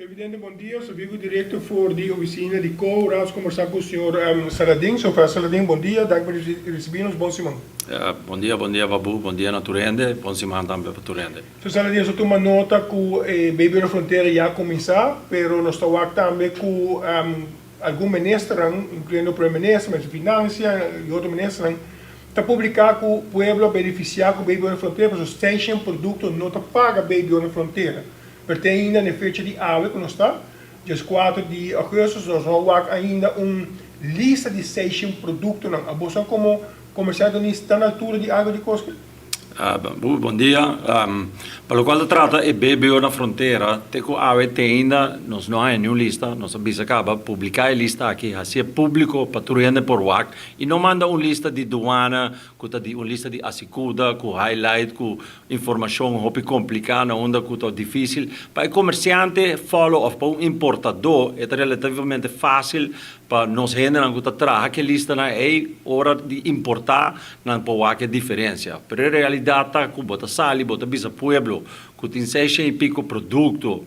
Evidente, bom dia. Sou Vigo direto voor die oficina de Co. Vamos conversar com o senhor Saladin. Senhor Saladin, bom dia. Dank por receber-nos. Bom Simão. Bom dia, Babu. Bom dia, Naturende. Bom Simão também para Turende. Senhor Saladin, só toma nota que o Baby na Fronteira já começou, pero nós estamos aqui também com algum ministro, incluindo o primeiro-ministro, mas Finanças e outro ministro, está publicado que o povo beneficiar com o Baby na Fronteira, porque os 600 produtos não pagam Baby na Fronteira. Pertém ainda na fecha de ave que nós está, dia 4 de agosto, nós vamos ter ainda uma lista de 600 produtos. A bolsa como comerciante não está na altura de água de Cosco? Bom dia. Para o qual trata é BBO na fronteira, teco ave tem ainda, nós não há nenhuma lista, nós acaba publicar a lista aqui, assim é público para Turende por WAC, e não manda uma lista de aduana, uma lista de assicuda, com highlight, com informação muito complicada, onde é difícil. Para o comerciante, follow up, para o importador, é relativamente fácil para nós generar que traga que lista na é hora de importar, não pode haver diferença. Pero a realidade é que bota sali, bota bisa pueblo, que tem 600 e pico produto,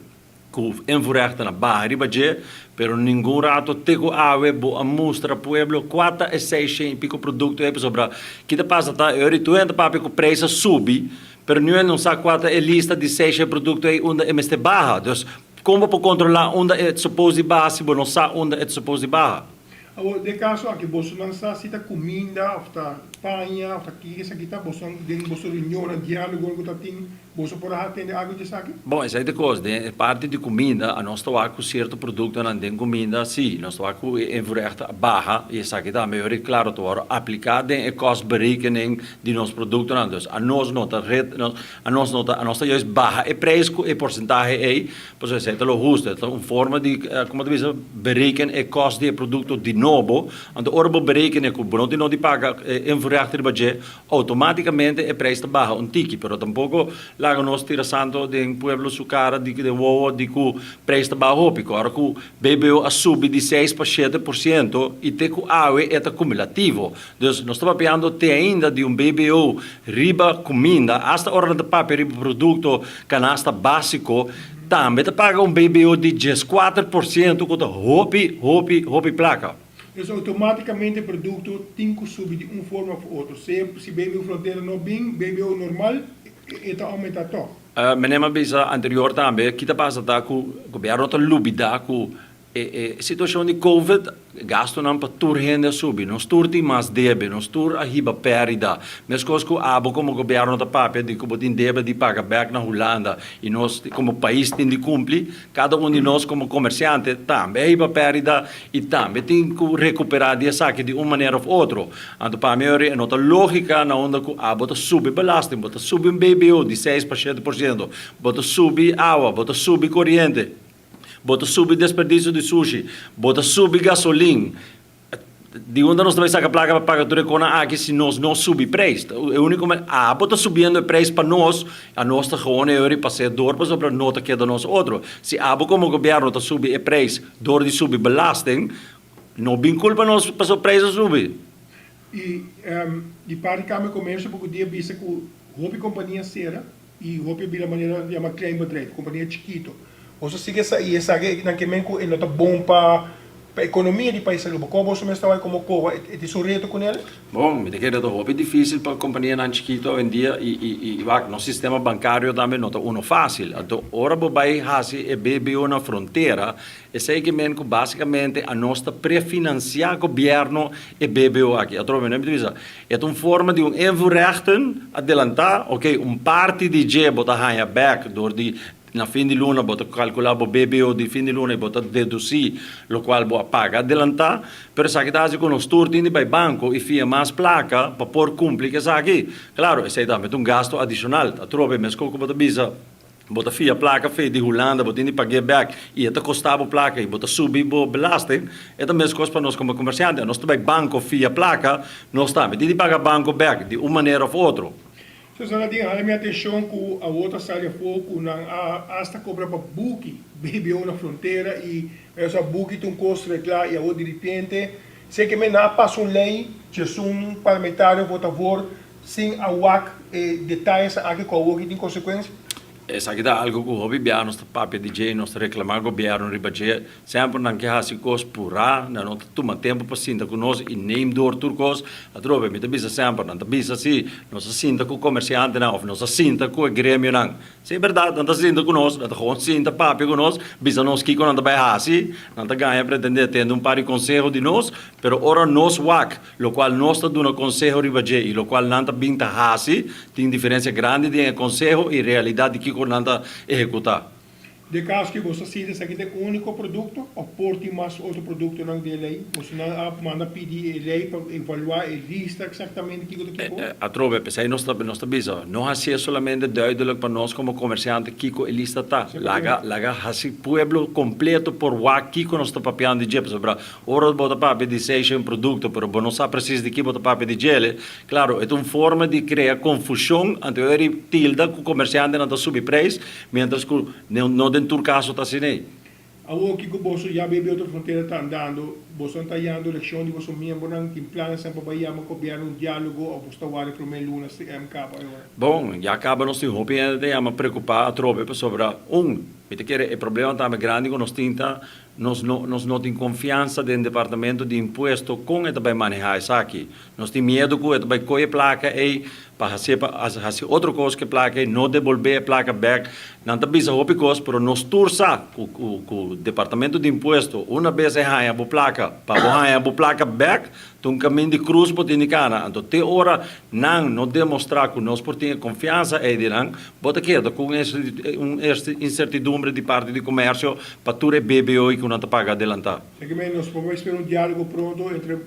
que envolve na barra ribaje, pero nenhum rato teco ave bo a mostra pueblo 4 e 600 e pico produto é sobre que te passa tá eu tu entra para que o preço subi, pero não sabe qual é a lista de 600 produtos aí onde é barra. Então, como para controlar onde é suposto barra se não sabe onde é suposto barra? De caso aqui você não está cita comida, ou panha, ou que isso aqui tá você reunião, diálogo com o time, você pode atender algo disso aqui? Bom, essa é a coisa, de parte de comida, a nós está com certo produto não tem comida, sim, nós está com enverrecht barra, e isso aqui também é claro, tu aplicado em kostberekening de nosso produto não, dus a nós nota a nossa juist barra é preço e porcentagem aí, pois é certo lo justo, é uma forma de como tu diz, berekenen e kost de produto de novo, quando o orbo berekenen que o brood não te paga enverrecht budget, automaticamente é preço barra um tiki, pero tampouco lá nós tirando de um pueblo su cara de wow de que preço barra hopico, agora que o BBO a subir de 6 para 7% e te que ave é cumulativo, dus nós estamos pegando te ainda de um BBO riba comida, hasta hora de papel riba produto canasta básico, também te paga um BBO de 14% com hopi placa. Então, automaticamente o produto tem que subir de uma forma ou outra. Se BBO fronteira não bem, BBO normal, está aumentando todo. Menema bisa anterior também, que está passando com o governo está lubida com a situação de Covid, gasto não para turrende subir, não turti mais debe, não tur a riba perda, mas coisas que abo como o governo está papel de que botin debe de pagar back na Holanda e nós como país tem de cumprir, cada de nós como comerciante também riba perda e também tem que recuperar de saque de uma maneira ou outra. Então para mim é nota lógica na onda que abo está subir belasting, bota subir um BBO de 6 para 7%, bota subir água, bota subir corrente. Bota subir desperdício de sushi, bota subir gasolina. De onde nós vamos sacar a placa para pagar tudo com aqui se nós não subir preço? É o único bota subindo o preço para nós, a nossa gewoon é para ser dor para sobre nota que é da nós outro. Se como o governo está subir o preço, dor de subir belasting, não bem culpa nós para o preço subir. E de parte de Câmara de Comércio, porque o dia vista que o Hopi Companhia Serra e o Hopi de maneira de uma klein bedrijf, companhia chiquito. Você sigue essa e essa que não está bom para a economia do país. Como você está como coa, é isso reto com ele? Bom, me diga que é difícil para a companhia não chiquito hoje em dia e no sistema bancário também não é fácil. Então, ora vai fazer e BBO na fronteira, é segmento que basicamente a nossa prefinanciar o governo e BBO aqui. É uma forma de enverrechten, adelantar, ok, parte de G botar ganha back door de na fim de luna, bota calcular o BBO de fim de luna e bota deduzir, o qual vou pagar, adelantar, pero sa kita se com os turnos de vai banco e fia mais placa para por cumprir que sa aqui. Claro, esse é também um gasto adicional. A trobe mas como bota bisa, bota fia placa fei de Holanda, bota de pagar back e até custava placa e bota subir o belasting, é também coisa para nós como comerciante. Nós também banco fia placa, nós também de pagar banco back de uma maneira ou outra. So, Saladin, a minha atenção que a outra área foco hasta cobra para buque, BBO na fronteira e essa buque tem um custo lá e a outra de repente, sei que me não passa uma lei, que um parlamentar vota a favor, sem a WAC detalhes aqui com a WAC tem consequência? Essa que dá algo que o hobby bia nós papel DJ nós reclamar governo ribaje sempre não que hasi cos pura na não toma tempo para sinta com nós e nem dor turcos a trobe me bisa sempre não bisa si nós sinta com comerciante não nós sinta com o grêmio não se é verdade não sinta com nós não gewoon sinta papel com nós bisa nós que não vai hasi não ganha pretender tendo par de conselho de nós pero ora nós wak lo qual nós está dando conselho ribaje e lo qual não tá binta hasi tem diferença grande de conselho e realidade que nada executar. De caso que você sinta esse aqui é o único produto, ou porte mais outro produto não de lei, você não manda pedir lei para evaluar a lista exatamente que Kiko? A trove, pensei, nós bisa, não é solamente duidelijk para nós como comerciante Kiko a lista tá. Laga hasi pueblo completo por wa Kiko nós está papiando de jeep, sobre ora bota papi de seja um produto, pero não sabe preciso de que bota papi de gele. Claro, é uma forma de criar confusão ante o tilda que o comerciante não está subir preço, mientras que não dentro do caso está assim aí. Agora que você já bebeu outra fronteira está andando, você está dando leção de você membro não tem planos sempre para ir a governo um diálogo ou você está vale para o meio lunas MK agora. Bom, já acaba nós temos hobby de me preocupar a trobe sobre me te quer o problema tá grande com nós tinta nós não tem confiança do departamento de imposto com ele vai manejar isso aqui. Nós tem medo que ele vai coger placa e para fazer outra coisa que placa e não devolver a placa back. Não está bisa hobby coisa, pero nós tursa o departamento de imposto uma vez é a placa para a placa back um caminho de cruz para indicar. Então, até hora, não demonstrar que nós por ter confiança e dirão, bota queda com esta incertidumbre de parte do comércio para tudo BBO e que não está paga adelantar. Seguimento, nós vamos esperar diálogo pronto entre o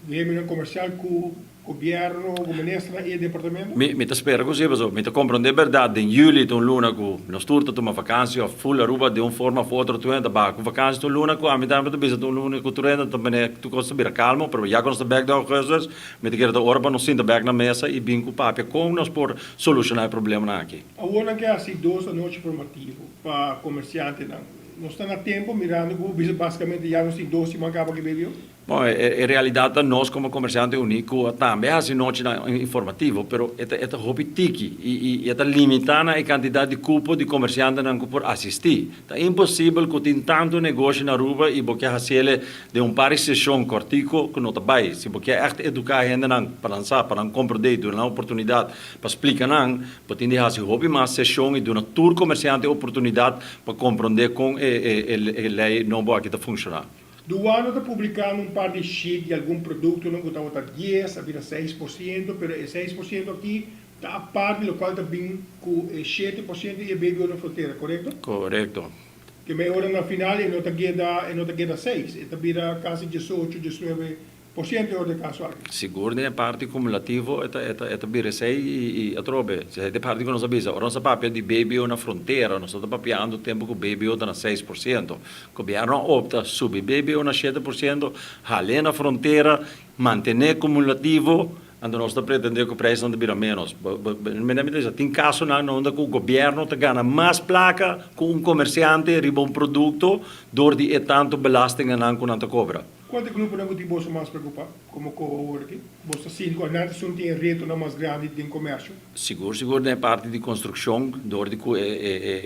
grêmio comercial com o governo, o ministro e o departamento? Me espero que sim, me compreender verdade, em julho, um luna, que nós turta uma vacância, full aruba de uma forma ou outra, tu entra, com vacância, um luna, a mim também bisa, um luna, que tu entra, também tu consegue vir calmo, mas já quando você back down coisas, me te quero da hora para nós sinta back na mesa e bem com o papel, como nós por solucionar o problema aqui. Agora que é assim, 2 noites informativo para comerciante, nós estamos a tempo mirando que basicamente já nós temos 2 semanas que bebeu? Bom, em realidade, nós como comerciante único também assim noite informativo, pero é hobby tiki e é limitada a quantidade de cupo de comerciante que por assistir. É impossível que tem tanto negócio na rua e porque fazer de par de sessão cortico que não vai. Se porque echt educar a gente para lançar, para compreender, dar uma oportunidade para explicar porque tem de fazer hobby mais sessão e dar um tour comerciante oportunidade para compreender como a lei não vai aqui funcionar. Do ano está publicando par de sheet de algum produto, não está a 10, a vira 6%, mas esse 6% aqui está a parte do qual está bem com 7% e bebeu na fronteira, correto? Correto. Que me ora na final e não está queda 6, está vira quase 18, 19% de caso aqui. Seguro é parte cumulativo, é bem e a trobe. Se é parte que nós avisa, ora nós papel de BBO na fronteira, nós estamos papiando o tempo que o BBO está na 6%. O governo opta subir BBO na 7%, ralé na fronteira, manter cumulativo, então nós estamos pretendendo que o preço não vira menos. Tem caso onde o governo ganha mais placa com um comerciante riba um produto, dor de tanto belasting que não cobra. Quanto grupo não tem você mais preocupado, como co-worker aqui? Você sim, quando não tem reto na mais grande de comércio? Seguro é parte de construção, dor de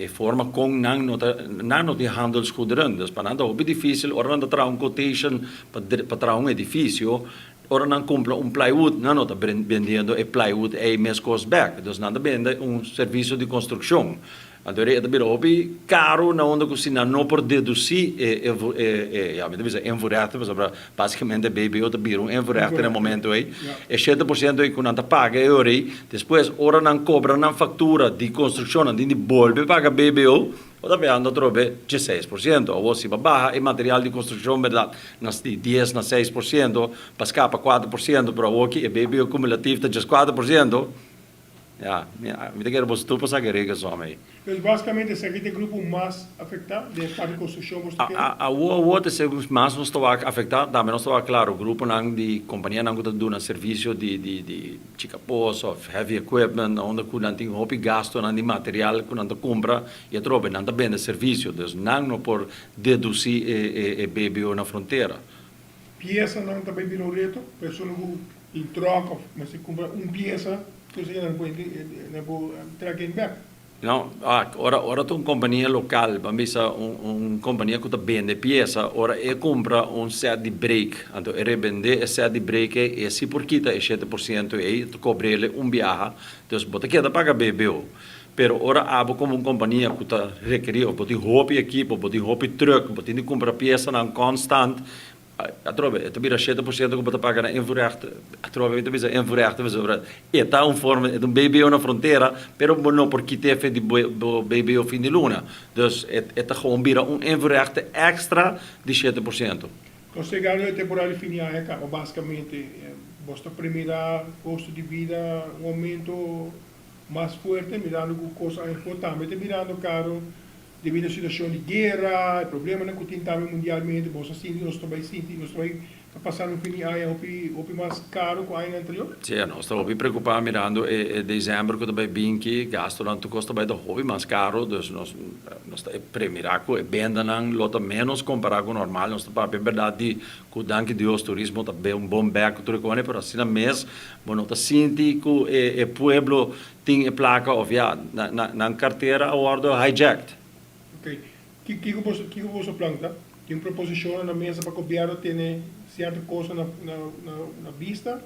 forma com não de handelsgoederen. Dus para nada é difícil, ora não tra quotation para tra edifício, ora não compra plywood, não está vendendo plywood e mescos back, dus não vende serviço de construção. Então, é bem caro na onda que não por deduzir envolverte, basicamente baby ou biro envolverte no momento aí, é 7% aí que não paga aí, depois ora não cobra na fatura de construção, não devolve paga baby ou também anda trobe 16%, ou se barra e material de construção, verdade, nas 10 na 6%, para escapa 4%, para o que é baby cumulativo de 4%. Ja, me quero você tu passar que só aí. Mas basicamente esse aqui é o grupo mais afetado de parte de construção você quer? A outra mais não está afetado, também não está claro, o grupo não de companhia não está dando serviço de chicapos ou heavy equipment, onde não tem hobby gasto não de material que não compra e trobe não vende serviço, então não por deduzir e BBO na fronteira. Peça não está bem no reto, pessoa em troca, mas se compra peça você não pode trazer back. No, ora tu una compagnia locale, bambisa un compagnia che vende pieza, ora e compra un set di brake, anto e revende e set di brake e si porchita e 7% e tu cobrele un viaje, dus bota che da paga BBO. Pero ora abo como uma companhia que está requerido, boti hopi equipo, boti hopi truck, boti niet compra pieza na constant. A trove, het bira 7% que bota paga na invoerrechten. A trove, het bisa invoerrechten, we sobre. E tá um forma, é um BBO na fronteira, pero não porque teve de BBO fim de luna. Dus het gewoon bira um invoerrechten extra de 7%. Considerando a temporada de fim de ano, cara, basicamente, você primeira custo de vida, um aumento mais forte, mirando com coisas importantes, mirando, caro, devido à situação de guerra, problema na que também mundialmente, você sente, nós também passando um fim de ano, o mais caro que o ano anterior? Sim, nós estamos preocupados mirando em dezembro, quando vai vir que gasto não custa bem do hobby mais caro, dus nós estamos premiraco e benda não lota menos comparado com o normal, nós estamos para verdade que danke Deus turismo está bem bom back tudo com ele, mas assim na mês, nós estamos sentindo que o pueblo tem placa of ja na carteira award hijacked. Ok. Que você planta? Tem proposição na mesa para que o governo tenha certa coisa na vista,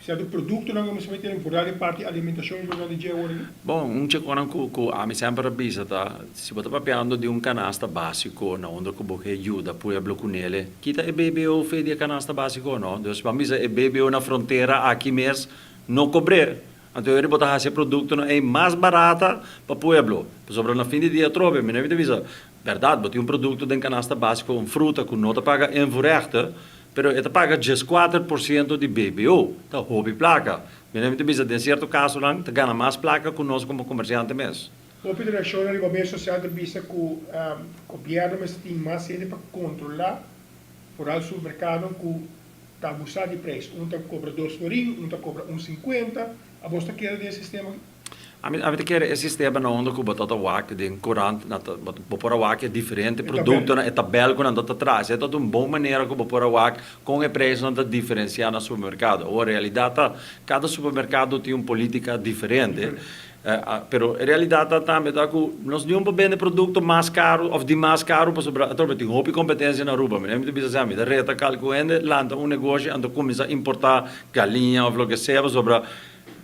certo produto não vamos meter em por parte de alimentação e lugar de dia hoje. Bom, che conan ku a mi sempre visita, si sta parlando di un canasta basico, no, onde che aiuta pueblo con ele. Kita e BBO fe di canasta basico, no? Dus bambisa e BBO na fronteira aqui mes no cobre. Então ele botar esse produto é mais barata para o pueblo. Sobre na fim de dia trove, me nem avisa. Verdade, botar um produto de canasta básico, uma fruta que não te paga em voorrechten, pero ele paga just 4% de BBO, tá hobby placa. Me nem avisa, em certo caso não, te ganha mais placa que nós como comerciante mesmo. A federação de governo social visa que o governo tem mais sede para controlar por o supermercado que está abusando de preço. Um está cobra 2 florim, um está cobra 1,50. A você quer desse sistema? A mim quer esse sistema na onda que bota o WAC de corante, na por o WAC é diferente produto na tabela quando anda atrás. É toda uma boa maneira que por o WAC com o preço anda diferenciar no supermercado. Ou a realidade cada supermercado tem uma política diferente. Pero a realidade também é que nós não podemos produto mais caro ou de mais caro para sobre a tem roupa competência na Aruba. Mas não precisa saber, da reta calculando, lança um negócio anda começa a importar galinha ou o que seja sobre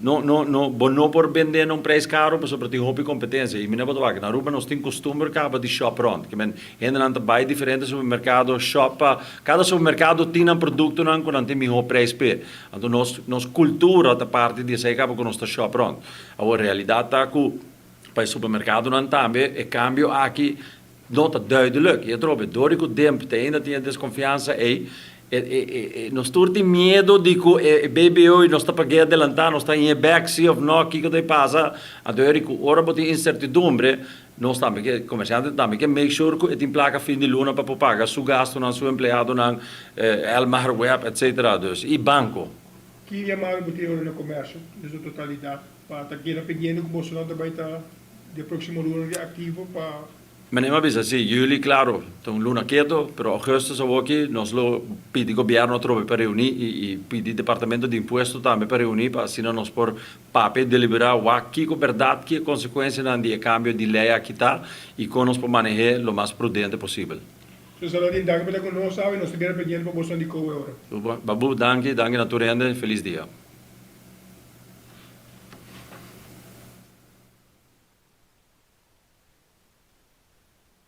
não por vender num preço caro, mas sobre tem roupa competência. E minha boa na Aruba nós temos costume de shop round. Que men ainda não vai diferentes supermercados, cada supermercado tem um produto não quando tem melhor preço per. Então nós cultura da parte de sei acaba com nosso shop round. A realidade tá que para o supermercado não também é cambio aqui não está duidelijk. Je trobe door ik demp ainda tinha desconfiança aí. Nós temos medo de que o BBO não está para adelantar, não está em back se ou não, o que que passa? Agora que ora bote incertidumbre, nós também que comerciante também que make sure que tem placa fim de luna para pagar seu gasto na seu empregado na Elmar Web, etc. Dus e banco. Que chamar bote euro no comércio, na sua totalidade, para estar aqui pedindo que o Bolsonaro também está de próximo luna ativo para Men é bisa sim, juli, claro, estão luna quieto, pero agosto só aqui nós lo pedi governo trove para reunir e pedi departamento de imposto também para reunir para assim nós por papel deliberar o aqui com verdade que consequência não de cambio de lei aqui tá e com nós para manejar lo mais prudente possível. So saludo in dag para conosco, nós estamos pedindo para Bolsonaro de couro. Babu, danke naturende, feliz dia.